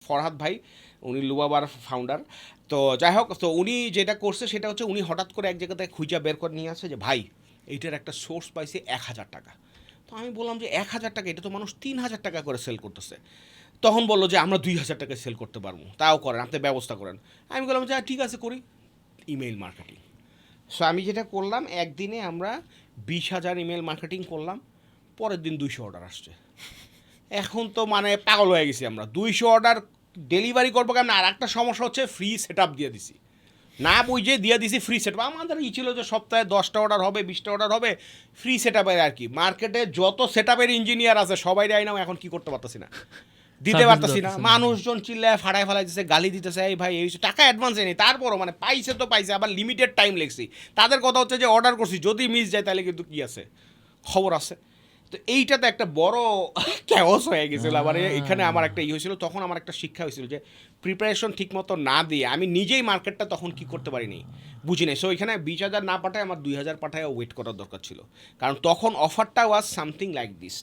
ফরহাদ ভাই, উনি লুবাবার ফাউন্ডার। তো যাই হোক, তো উনি যেটা করছে সেটা হচ্ছে উনি হঠাৎ করে এক জায়গাতে খুঁজা বের করে নিয়ে আসে যে ভাই এইটার একটা সোর্স পাইছে 1,000 টাকা। তো আমি বললাম যে 1,000 টাকা, এটা তো মানুষ 3,000 টাকা করে সেল করতেছে। তখন বললো যে আমরা 2,000 টাকায় সেল করতে পারবো, তাও করেন, আপনি ব্যবস্থা করেন। আমি বললাম যে ঠিক আছে করি, ইমেইল মার্কেটিং। সো আমি যেটা করলাম, একদিনে আমরা 20,000 ইমেল মার্কেটিং করলাম, পরের দিন 200 অর্ডার আসছে। এখন তো মানে পাগল হয়ে গেছি আমরা, 200 অর্ডার ডেলিভারি করবো কেমন। আর একটা সমস্যা হচ্ছে ফ্রি সেট আপ দিয়ে দিছি, না বুঝে দিয়ে দিছি ফ্রি সেট আপ। আমাদের ছিল যে সপ্তাহে 10টা অর্ডার হবে, 20টা অর্ডার হবে, ফ্রি সেট আপের আর কি। মার্কেটে যত সেট আপের ইঞ্জিনিয়ার আছে সবাই আইনাও এখন কি করতে পারতেছি না, দিতে পারতেছি না। মানুষজন চিল্লায় ফাড়ায় ফেলাইতেছে, গালি দিতেছে, এই ভাই এই টাকা অ্যাডভান্স নেই, তারপরও মানে পাইছে তো পাইছে, আবার লিমিটেড টাইম লেগছি। তাদের কথা হচ্ছে যে অর্ডার করছি, যদি মিস যায় তাহলে কিন্তু কি আছে, খবর আছে। তো এইটাতে একটা বড় ক্যাওস হয়ে গেছিলো। আবার এখানে আমার একটা হয়েছিল, তখন আমার একটা শিক্ষা হয়েছিল যে প্রিপারেশন ঠিক মতো না দিয়ে আমি নিজেই মার্কেটটা তখন কি করতে পারিনি, বুঝি নাই। সো এখানে 20,000 না পাঠায় আমার 2,000 পাঠায় ওয়েট করার দরকার ছিল, কারণ তখন অফারটা ওয়াজ সামথিং লাইক দিস।